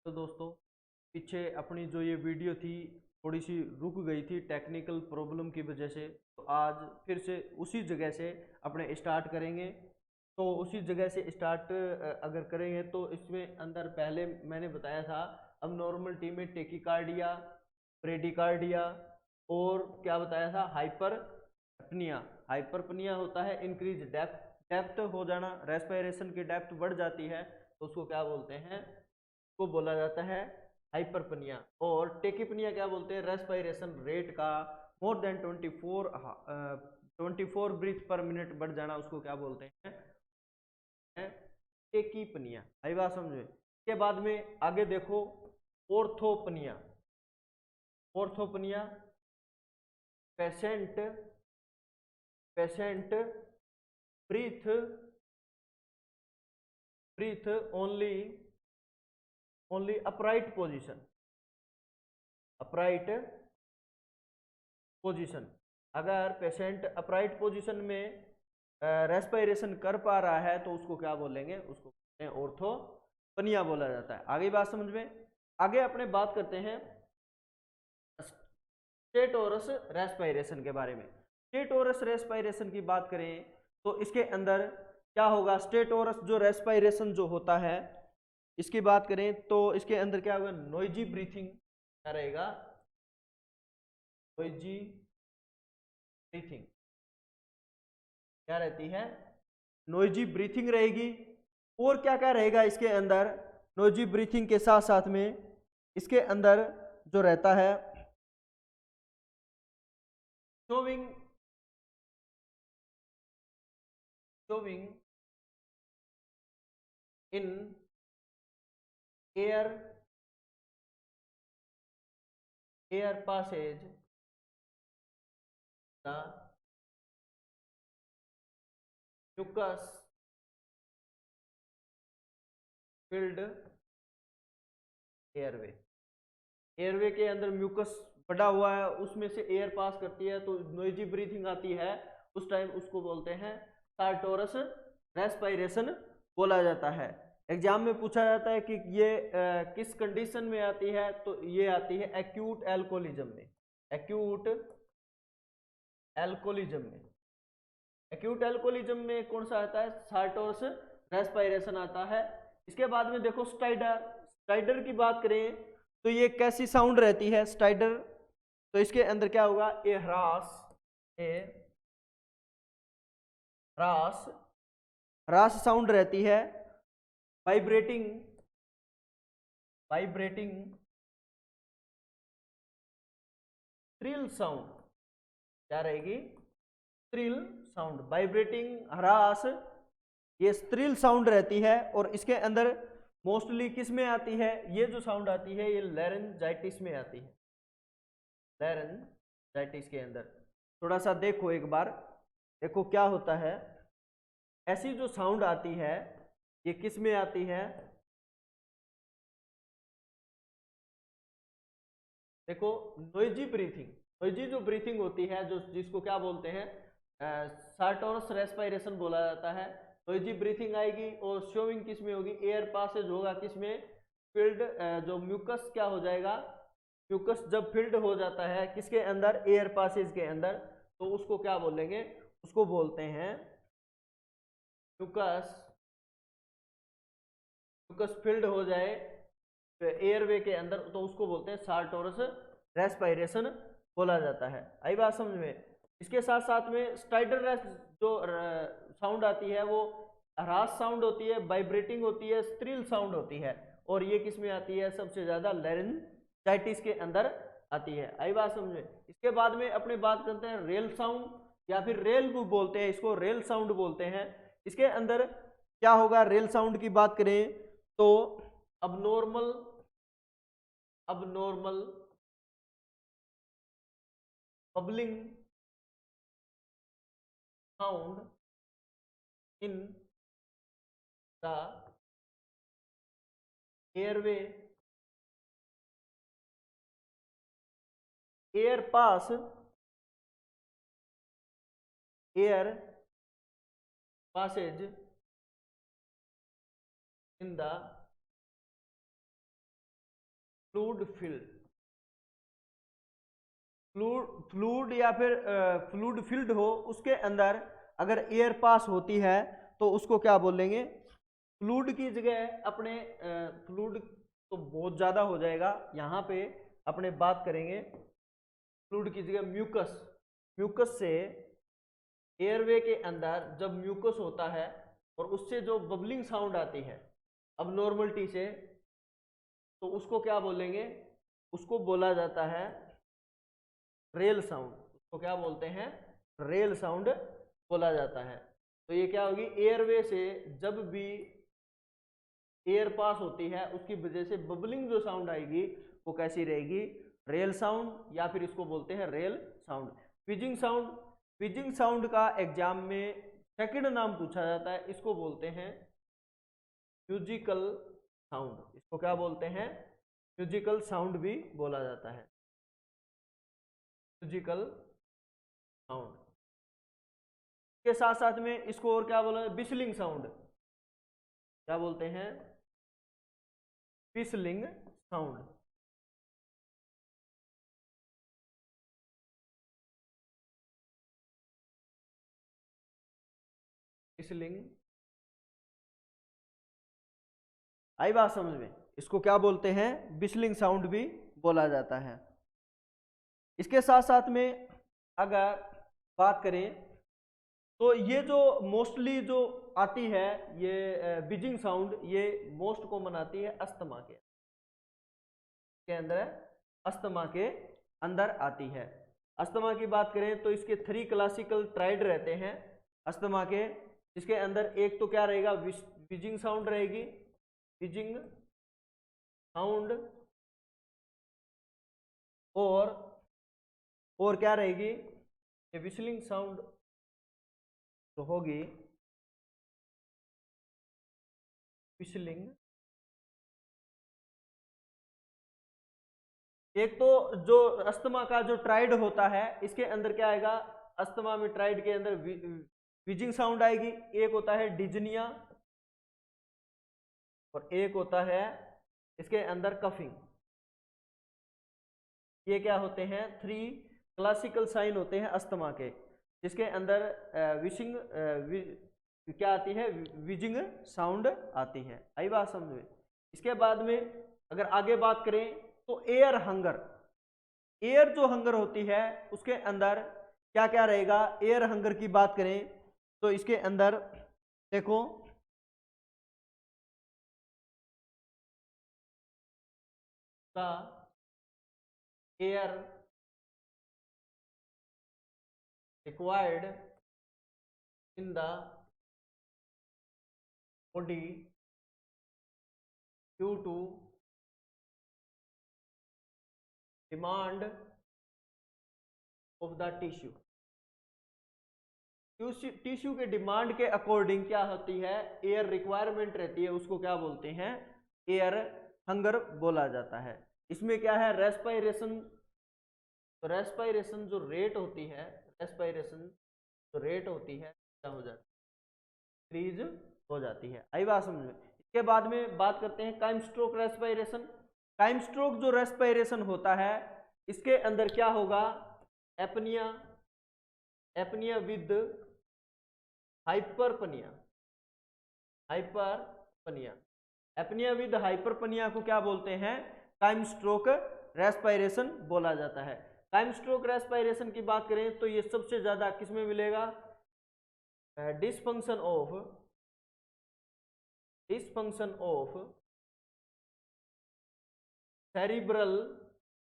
तो दोस्तों, पीछे अपनी जो ये वीडियो थी थोड़ी सी रुक गई थी टेक्निकल प्रॉब्लम की वजह से। तो आज फिर से उसी जगह से अपने स्टार्ट करेंगे। तो उसी जगह से स्टार्ट अगर करेंगे तो इसमें अंदर पहले मैंने बताया था अब नॉर्मल में टेकिकार्डिया, ब्रेडिकार्डिया और क्या बताया था, हाइपरपनिया। हाइपरपनिया होता है इंक्रीज डेप्थ, डेप्थ हो जाना, रेस्पिरेशन की डेप्थ बढ़ जाती है तो उसको क्या बोलते हैं, को बोला जाता है हाइपरपनिया। और टेकिपनिया क्या बोलते हैं, रेस्पिरेशन रेट का more than 24 breath per minute बढ़ जाना, उसको क्या बोलते हैं, टेकिपनिया। आई बात समझे। के बाद में आगे देखो, orthopnoea. Orthopnoea, patient patient breath breath only upright position, upright position. अगर पेशेंट अपराइट पोजीशन में रेस्पिरेशन कर पा रहा है तो उसको क्या बोलेंगे, उसको ऑर्थोपनिया बोला जाता है। आगे बात समझ में। आगे अपने बात करते हैं स्टेटोरस रेस्पिरेशन के बारे में। स्टेटोरस रेस्पिरेशन की बात करें तो इसके अंदर क्या होगा, स्टेटोरस जो रेस्पिरेशन जो होता है इसकी बात करें तो इसके अंदर क्या होगा, नोइजी ब्रीथिंग क्या रहेगा, नोइजी ब्रीथिंग क्या रहती है, नोइजी ब्रीथिंग रहेगी। और क्या क्या रहेगा इसके अंदर, नोइजी ब्रीथिंग के साथ साथ में इसके अंदर जो रहता है, showing showing in air passage the mucus filled airway. Airway के अंदर म्यूकस बड़ा हुआ है, उसमें से एयर पास करती है तो नोइजी ब्रीथिंग आती है, उस टाइम उसको बोलते हैं स्टार्टोरस रेस्पिरेशन बोला जाता है। एग्जाम में पूछा जाता है कि ये किस कंडीशन में आती है, तो ये आती है एक्यूट एल्कोहोलिज्म में। एक्यूट एल्कोहोलिज्म में, एक्यूट एल्कोहोलिज्म में कौन सा आता है, स्टार्टोरस रेस्पिरेशन आता है। इसके बाद में देखो स्टाइडर। स्टाइडर की बात करें तो ये कैसी साउंड रहती है स्टाइडर, तो इसके अंदर क्या होगा, ए ह्रास ह्रास साउंड रहती है। वाइब्रेटिंग वाइब्रेटिंग थ्रिल साउंड क्या रहेगी, थ्रिल साउंड। वाइब्रेटिंग, ह्रास, ये थ्रिल साउंड रहती है। और इसके अंदर मोस्टली किस में आती है, ये जो साउंड आती है ये लैरेंजाइटिस में आती है, लैरेंजाइटिस के अंदर। थोड़ा सा देखो एक बार, देखो क्या होता है, ऐसी जो साउंड आती है ये किस में आती है, देखो नोइजी ब्रीथिंग। नोइजी जो ब्रीथिंग होती है, जो जिसको क्या बोलते हैं, स्टार्टोरस रेस्पिरेशन बोला जाता है। नोइजी ब्रीथिंग आएगी और शोविंग किस में होगी, एयर पासेज होगा किस में, फील्ड, जो म्यूकस क्या हो जाएगा, म्यूकस जब फील्ड हो जाता है किसके अंदर, एयर पासेज के अंदर, तो उसको क्या बोलेंगे, उसको बोलते हैं म्यूकस। म्यूकस फील्ड हो जाए एयरवे के अंदर तो उसको बोलते हैं स्टार्टोरस रेस्पिरेशन बोला जाता है। आई बात समझ में। इसके साथ साथ में स्टाइडर जो साउंड आती है वो ह्रास साउंड होती है, वाइब्रेटिंग होती है, स्ट्रिल साउंड होती है। और ये किस में आती है, सबसे ज्यादा लैरेंजाइटिस के अंदर आती है। आई बात समझ में। इसके बाद में अपने बात करते हैं रेल साउंड या फिर रेल बोलते हैं इसको, रेल साउंड बोलते हैं। इसके अंदर क्या होगा, रेल साउंड की बात करें तो abnormal abnormal bubbling sound in the airway, air pass, air passage in the fluid filled, fluid या फिर फ्लूड फिल्ड हो, उसके अंदर अगर एयर पास होती है तो उसको क्या बोलेंगे? फ्लूड की जगह अपने फ्लूड तो बहुत ज़्यादा हो जाएगा, यहाँ पे अपने बात करेंगे फ्लूड की जगह म्यूकस। म्यूकस से एयरवे के अंदर जब म्यूकस होता है और उससे जो बबलिंग साउंड आती है अब नॉर्मलिटी से, तो उसको क्या बोलेंगे? उसको बोला जाता है रेल साउंड। उसको क्या बोलते हैं? रेल साउंड बोला जाता है। तो ये क्या होगी? एयरवे से जब भी एयर पास होती है उसकी वजह से बबलिंग जो साउंड आएगी वो कैसी रहेगी? रेल साउंड, या फिर इसको बोलते हैं रेल साउंड। व्हीजिंग साउंड, व्हीजिंग साउंड का एग्जाम में सेकंड नाम पूछा जाता है, इसको बोलते हैं म्यूजिकल साउंड। इसको क्या बोलते हैं? म्यूजिकल साउंड भी बोला जाता है, म्यूजिकल साउंड। के साथ साथ में इसको और क्या बोला? बिस्लिंग साउंड। क्या बोलते हैं? बिस्लिंग साउंड। बिस्लिंग, आई बात समझ में? इसको क्या बोलते हैं? बिस्लिंग साउंड भी बोला जाता है। इसके साथ साथ में अगर बात करें तो ये जो मोस्टली जो आती है ये बीजिंग साउंड, ये मोस्ट कॉमन आती है अस्थमा के अंदर, अस्थमा के अंदर आती है। अस्थमा की बात करें तो इसके 3 क्लासिकल ट्राइड रहते हैं अस्थमा के। इसके अंदर एक तो क्या रहेगा? बीजिंग साउंड रहेगी, बीजिंग साउंड, और क्या रहेगी? ये विस्लिंग साउंड तो होगी, विस्लिंग। एक तो जो अस्थमा का जो ट्राइड होता है इसके अंदर क्या आएगा? अस्थमा में ट्राइड के अंदर विजिंग साउंड आएगी। एक होता है डिजनिया और एक होता है इसके अंदर कफिंग। ये क्या होते हैं? 3 क्लासिकल साइन होते हैं अस्थमा के, जिसके अंदर क्या आती है? विजिंग साउंड आती है। आई बात समझ में? इसके बाद में अगर आगे बात करें तो एयर हंगर, एयर जो हंगर होती है उसके अंदर क्या क्या रहेगा? एयर हंगर की बात करें तो इसके अंदर देखो का air required in the body due to demand of the tissue. Tissue के डिमांड के अकॉर्डिंग क्या होती है? एयर रिक्वायरमेंट रहती है, उसको क्या बोलते हैं? एयर हंगर बोला जाता है। इसमें क्या है? रेस्पायरेशन, तो रेस्पायरेशन जो रेट होती है, रेस्पायरेशन जो रेट होती है क्या हो जाती है? इंक्रीज हो जाती है। आई बात समझ में? इसके बाद में बात करते हैं Cheyne stroke respiration. Time Stokes जो रेस्पायरेशन होता है इसके अंदर क्या होगा? Apnoea, apnoea with hyperpnoea, hyperpnoea. Apnoea with hyperpnoea को क्या बोलते हैं? टाइम स्ट्रोक रेस्पायरेशन बोला जाता है। टाइम स्ट्रोक रेस्पायरेशन की बात करें तो ये सबसे ज्यादा किसमें मिलेगा? Dysfunction of cerebral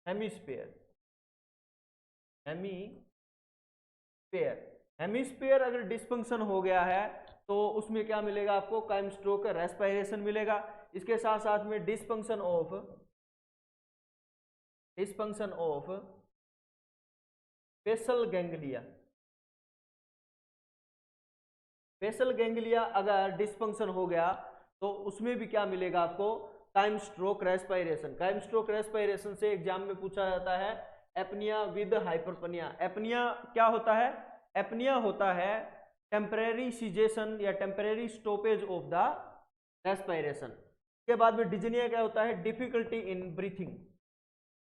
hemisphere, hemisphere अगर डिसफंक्शन हो गया है तो उसमें क्या मिलेगा आपको? टाइम स्ट्रोक रेस्पायरेशन मिलेगा। इसके साथ साथ में dysfunction of basal ganglia, basal ganglia अगर डिसफंक्शन हो गया तो उसमें भी क्या मिलेगा आपको? Time stroke respiration. Time stroke respiration से एग्जाम में पूछा जाता है एपनिया विद हाइपरपनिया। एपनिया क्या होता है? एपनिया होता है टेम्परेरी सीजेशन या temporary stoppage of the respiration. के बाद में डिजनिया क्या होता है? डिफिकल्टी इन ब्रीथिंग,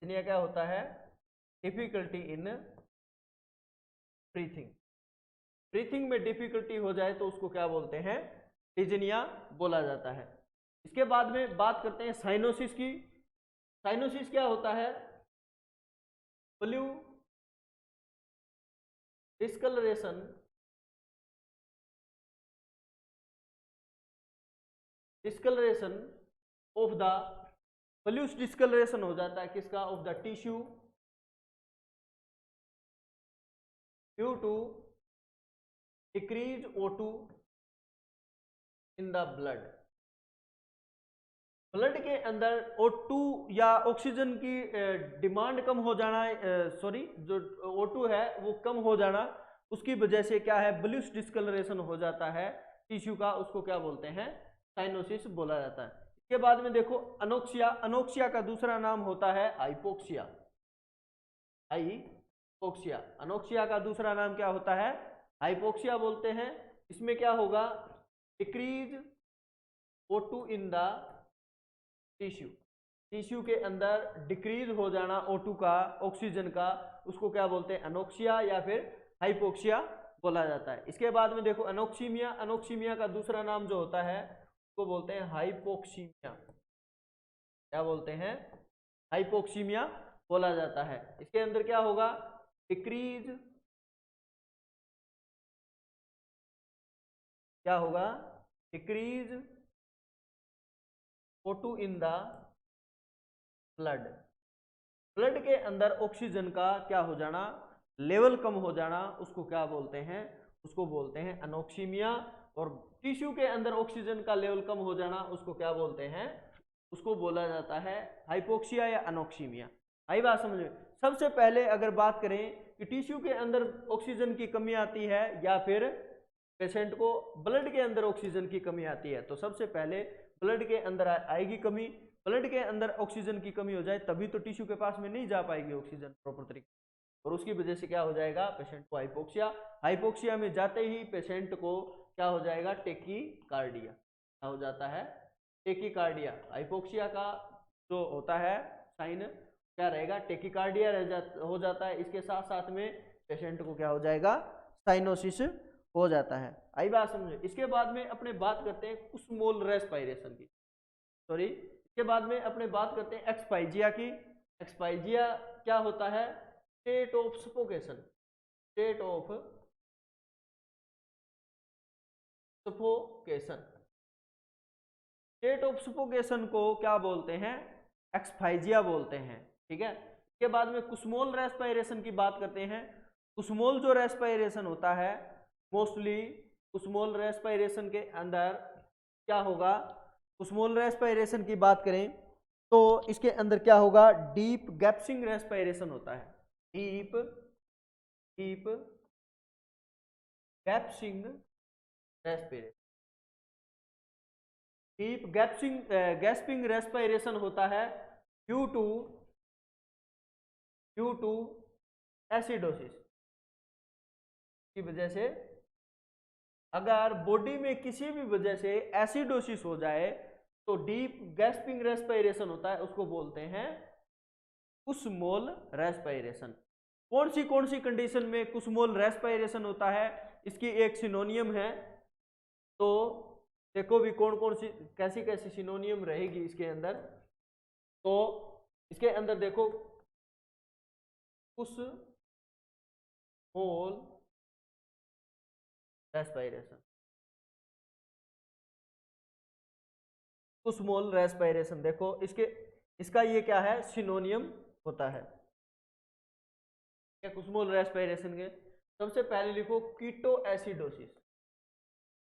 डिजनिया क्या होता है? Difficulty in breathing. ब्रीथिंग में डिफिकल्टी हो जाए तो उसको क्या बोलते हैं? डिजनिया बोला जाता है। इसके बाद में बात करते हैं साइनोसिस की। साइनोसिस क्या होता है? Blue discoloration discoloration of the blues discoloration हो जाता है किसका? Of the tissue due to decrease O2 in the blood. Blood के अंदर O2 या ऑक्सीजन की डिमांड कम हो जाना, सॉरी जो O2 है वो कम हो जाना, उसकी वजह से क्या है? ब्लूस डिस्कलरेशन हो जाता है टिश्यू का, उसको क्या बोलते हैं? साइनोसिस बोला जाता है। इसके बाद में देखो अनोक्सिया। अनोक्सिया का दूसरा नाम होता है हाइपोक्सिया। हाइपोक्सिया। अनोक्सिया का दूसरा नाम क्या होता है? हाइपोक्सिया बोलते हैं। इसमें क्या होगा? Decrease O2 in the tissue. Tissue के अंदर डिक्रीज हो जाना O2 का, ऑक्सीजन का, उसको क्या बोलते हैं? अनोक्सिया या फिर हाइपोक्सिया बोला जाता है। इसके बाद में देखो अनोक्सीमिया। अनोक्सीमिया का दूसरा नाम जो होता है उसको बोलते हैं हाइपोक्सीमिया। क्या बोलते हैं? हाइपोक्सीमिया बोला जाता है। इसके अंदर क्या होगा? डिक्रीज, क्या होगा? Decrease O2 in the blood. Blood के अंदर ऑक्सीजन का क्या हो जाना? लेवल कम हो जाना, उसको क्या बोलते हैं? उसको बोलते हैं अनोक्सीमिया। और टिश्यू के अंदर ऑक्सीजन का लेवल कम हो जाना, उसको क्या बोलते हैं? उसको बोला जाता है हाइपोक्सिया या अनोक्सीमिया। आई बात समझ में? सबसे पहले अगर बात करें कि टिश्यू के अंदर ऑक्सीजन की कमी आती है या फिर पेशेंट को ब्लड के अंदर ऑक्सीजन की कमी आती है, तो सबसे पहले ब्लड के अंदर आएगी कमी। ब्लड के अंदर ऑक्सीजन की कमी हो जाए तभी तो टिश्यू के पास में नहीं जा पाएगी ऑक्सीजन प्रॉपर तरीके, और उसकी वजह से क्या हो जाएगा? पेशेंट को हाइपोक्सिया। हाइपोक्सिया में जाते ही पेशेंट को क्या हो जाएगा? टेकीकार्डिया। क्या हो जाता है? टेकीकार्डिया। हाइपोक्सिया का जो होता है साइन क्या रहेगा? टेकीकार्डिया हो जाता है। इसके साथ साथ में पेशेंट को क्या हो जाएगा? साइनोसिस हो जाता है। आई बात समझे? इसके बाद में अपने बात करते हैं कुसमोल रेस्पिरेशन की, सॉरी, इसके बाद में अपने बात करते हैं एक्सपाइजिया की। एक्सपाइजिया क्या होता है? State of suffocation. State of suffocation. State of suffocation को क्या बोलते हैं? एक्सपाइजिया बोलते हैं। ठीक है। इसके बाद में कुसमोल रेस्पिरेशन की बात करते हैं। कुसमोल जो रेस्पिरेशन होता है, मोस्टली कुसमोल रेस्पिरेशन के अंदर क्या होगा? कुसमोल रेस्पिरेशन की बात करें तो इसके अंदर क्या होगा? डीप गैप्सिंग रेस्पिरेशन होता है। Deep deep gasping respiration. Deep gasping respiration होता है ड्यू टू एसिडोसिस की वजह से। अगर बॉडी में किसी भी वजह से एसिडोसिस हो जाए तो डीप गैस्पिंग रेस्पिरेशन होता है, उसको बोलते हैं कुसमोल रेस्पिरेशन। कौन सी कंडीशन में कुसमोल रेस्पिरेशन होता है? इसकी एक सिनोनियम है, तो देखो भी कौन कौन सी कैसी कैसी सिनोनियम रहेगी इसके अंदर। तो इसके अंदर देखो कुसमोल रेस्पिरेशन। कुसमोल रेस्पिरेशन देखो इसका ये क्या है? सिनोनियम होता है क्या कुसमोल रेस्पिरेशन के? सबसे पहले लिखो keto acidosis.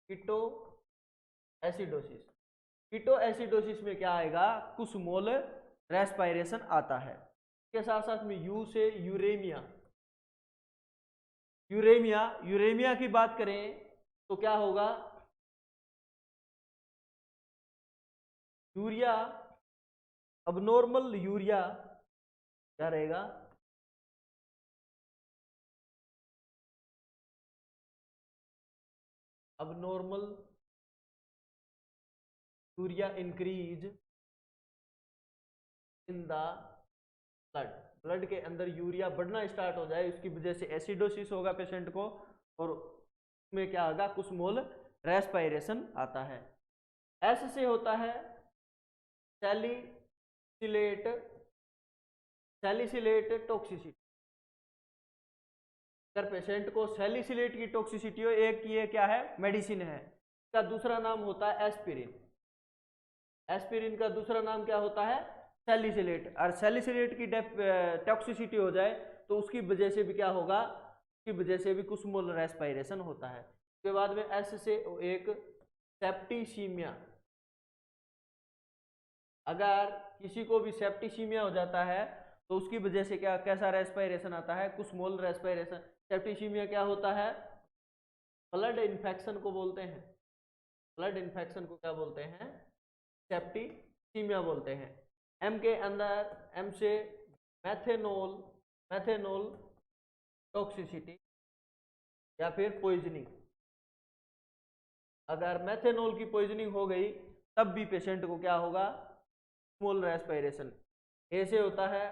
Keto acidosis. Keto acidosis में क्या आएगा? कुसमोल रेस्पिरेशन आता है। इसके साथ साथ में यू से यूरेमिया। यूरेमिया यूरेमिया की बात करें तो क्या होगा? यूरिया, अबनॉर्मल यूरिया क्या रहेगा? Abnormal urea increase in the blood, blood के अंदर यूरिया बढ़ना स्टार्ट हो जाए, उसकी वजह से एसिडोसिस होगा पेशेंट को, और उसमें क्या होगा, कुछ मोल रेस्पिरेशन आता है। एस से होता है सैलिसिलेट, सैलिसिलेट टॉक्सिसिटी। अगर पेशेंट को सैलिसिलेट की टॉक्सिसिटी हो, एक ये क्या है, मेडिसिन है, इसका दूसरा नाम होता है एस्पिरिन। एस्पिरिन का दूसरा नाम क्या होता है, सैलिसिलेट। और सैलिसिलेट की टॉक्सिसिटी हो जाए तो उसकी वजह से भी क्या होगा, उसकी वजह से भी कुछ मोल रेस्पिरेशन होता है। उसके बाद में एस से एक सेप्टिसीमिया। अगर किसी को भी सेप्टिसीमिया हो जाता है तो उसकी वजह से क्या, कैसा रेस्पिरेशन आता है, कुछ मोल रेस्पिरेशन। सेप्टिसीमिया क्या होता है, ब्लड इन्फेक्शन को बोलते हैं, ब्लड इन्फेक्शन को क्या बोलते हैं, सेप्टिसीमिया बोलते हैं। एम के अंदर, एम से मैथेनॉल, मैथेनॉल टॉक्सिसिटी या फिर पॉइजनिंग। अगर मैथेनॉल की पॉइजनिंग हो गई तब भी पेशेंट को क्या होगा, स्मॉल रेस्पिरेशन। ऐसे होता है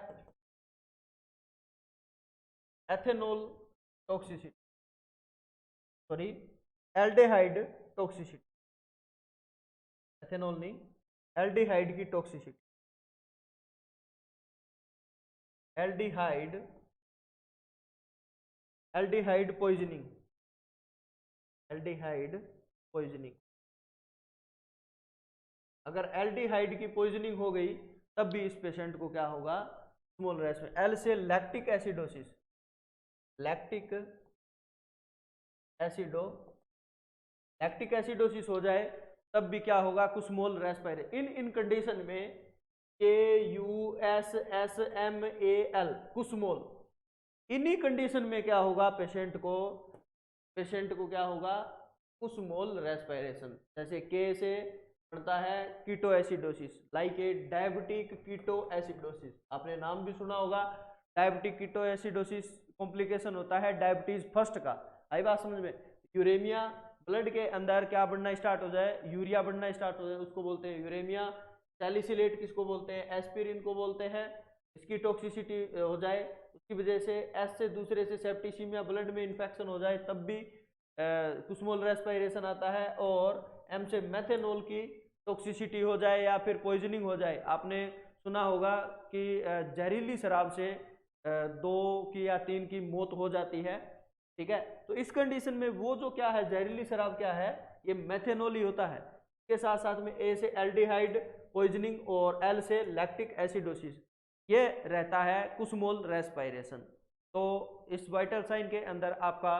ethanol toxicity, sorry aldehyde toxicity, ethanol नहीं, एल्डिहाइड की toxicity, aldehyde, aldehyde poisoning, aldehyde poisoning. अगर एल्डिहाइड की पॉइजनिंग हो गई तब भी इस पेशेंट को क्या होगा, स्मॉल रेस्पिरेशन। एल से lactic acidosis, lactic acido, lactic acidosis हो जाए तब भी क्या होगा, कुछ मोल रेस्पिरेशन। इन कंडीशन में KUSSMAL कुछ मोल, इन्हीं कंडीशन में क्या होगा, पेशेंट को क्या होगा, कुछ मोल रेस्पिरेशन। जैसे के से पड़ता है keto acidosis, like a diabetic keto acidosis, आपने नाम भी सुना होगा। डायबिटिक कीटो एसिडोसिस कॉम्प्लिकेशन होता है डायबिटीज फर्स्ट का, आई बात समझ में। यूरेमिया, ब्लड के अंदर क्या बढ़ना स्टार्ट हो जाए, यूरिया बढ़ना स्टार्ट हो जाए, उसको बोलते हैं यूरेमिया। सैलिसिलेट किसको बोलते हैं, एस्पिरिन को बोलते हैं। इसकी टॉक्सिसिटी हो जाए, उसकी वजह से एस से दूसरे से सेप्टिसीमिया, ब्लड में इन्फेक्शन हो जाए तब भी कुछ मोल रेस्पिरेशन आता है। और एम से मैथेनॉल की टॉक्सिसिटी हो जाए या फिर पॉइजनिंग हो जाए। आपने सुना होगा कि जहरीली शराब से 2 की या 3 की मौत हो जाती है, ठीक है। तो इस कंडीशन में वो जो क्या है, जहरीली शराब क्या है, ये मैथेनॉल ही होता है। इसके साथ साथ में ए से एल्डिहाइड पॉइजनिंग और एल से लैक्टिक एसिडोसिस, ये रहता है कुछ मोल रेस्पिरेशन। तो इस वाइटल साइन के अंदर आपका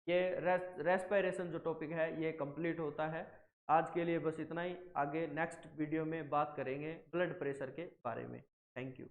ये रेस्पिरेशन जो टॉपिक है ये कंप्लीट होता है। आज के लिए बस इतना ही, आगे नेक्स्ट वीडियो में बात करेंगे ब्लड प्रेशर के बारे में। Thank you.